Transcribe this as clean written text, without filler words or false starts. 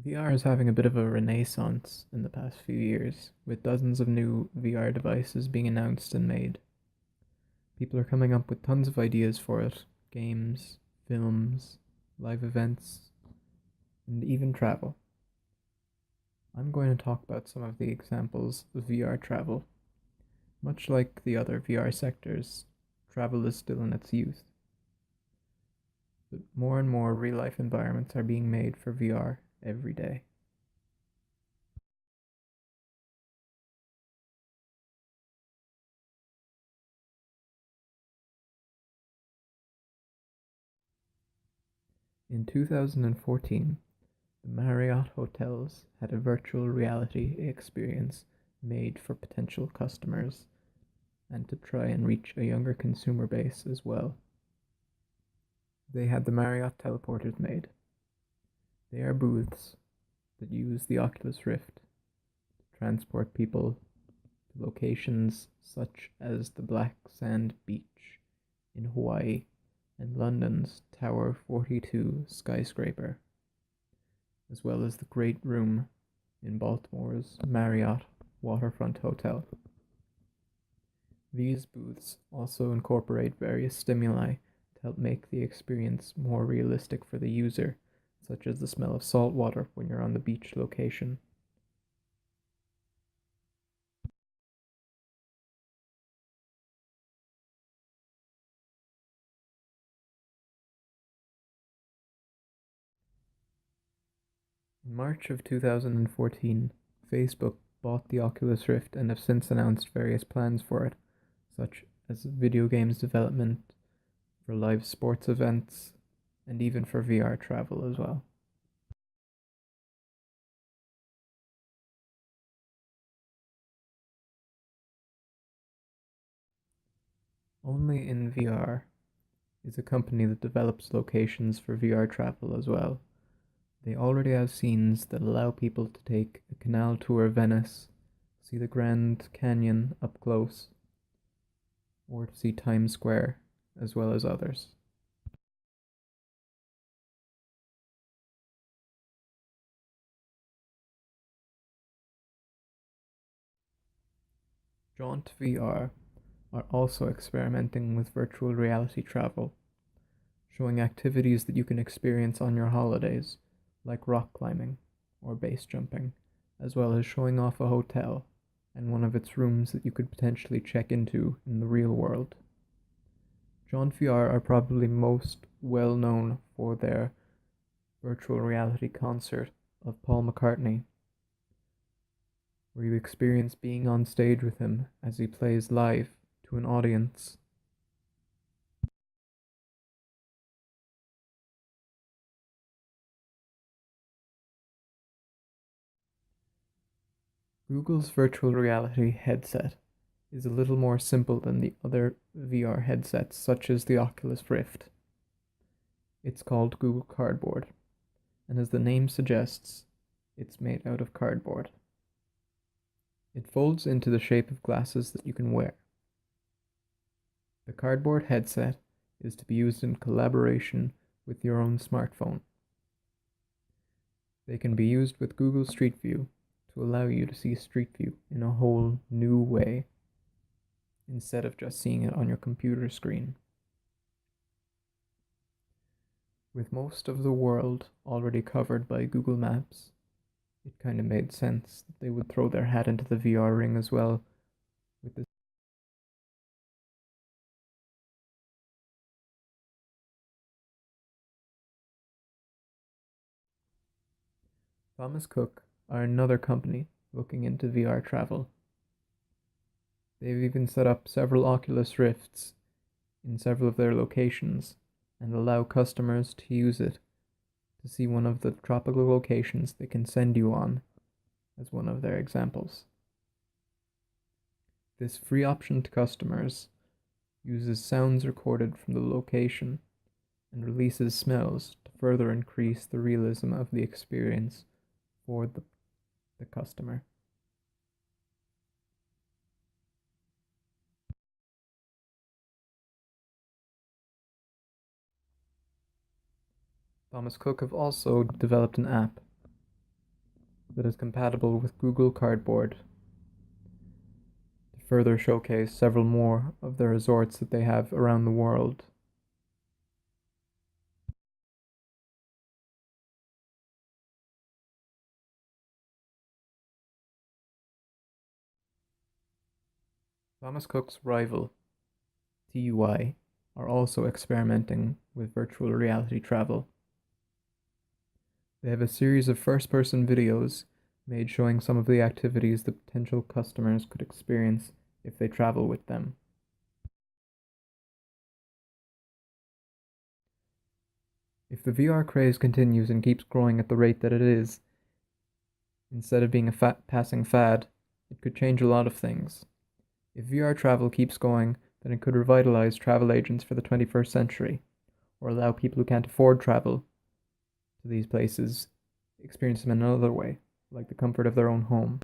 VR is having a bit of a renaissance in the past few years, with dozens of new VR devices being announced and made. People are coming up with tons of ideas for it: games, films, live events, and even travel. I'm going to talk about some of the examples of VR travel. Much like the other VR sectors, travel is still in its youth, but more and more real life environments are being made for VR every day. In 2014, the Marriott hotels had a virtual reality experience made for potential customers and to try and reach a younger consumer base as well. They had the Marriott teleporters made. They are booths that use the Oculus Rift to transport people to locations such as the Black Sand Beach in Hawaii and London's Tower 42 skyscraper, as well as the Great Room in Baltimore's Marriott Waterfront Hotel. These booths also incorporate various stimuli to help make the experience more realistic for the user, such as the smell of salt water when you're on the beach location. In March of 2014, Facebook bought the Oculus Rift and have since announced various plans for it, such as video games development, for live sports events, and even for VR travel as well. Only in VR is a company that develops locations for VR travel as well. They already have scenes that allow people to take a canal tour of Venice, see the Grand Canyon up close, or to see Times Square, as well as others. Jaunt VR are also experimenting with virtual reality travel, showing activities that you can experience on your holidays, like rock climbing or base jumping, as well as showing off a hotel and one of its rooms that you could potentially check into in the real world. Jaunt VR are probably most well known for their virtual reality concert of Paul McCartney, where you experience being on stage with him as he plays live to an audience. Google's virtual reality headset is a little more simple than the other VR headsets, such as the Oculus Rift. It's called Google Cardboard, and as the name suggests, it's made out of cardboard. It folds into the shape of glasses that you can wear. The cardboard headset is to be used in collaboration with your own smartphone. They can be used with Google Street View to allow you to see Street View in a whole new way, instead of just seeing it on your computer screen. With most of the world already covered by Google Maps, it kind of made sense that they would throw their hat into the VR ring as well with this. Thomas Cook are another company looking into VR travel. They've even set up several Oculus Rifts in several of their locations and allow customers to use it to see one of the tropical locations they can send you on as one of their examples. This free option to customers uses sounds recorded from the location and releases smells to further increase the realism of the experience for the customer. Thomas Cook have also developed an app that is compatible with Google Cardboard to further showcase several more of the resorts that they have around the world. Thomas Cook's rival, TUI, are also experimenting with virtual reality travel. They have a series of first-person videos made showing some of the activities that potential customers could experience if they travel with them. If the VR craze continues and keeps growing at the rate that it is, instead of being a passing fad, it could change a lot of things. If VR travel keeps going, then it could revitalize travel agents for the 21st century, or allow people who can't afford travel to these places experience them in another way, like the comfort of their own home.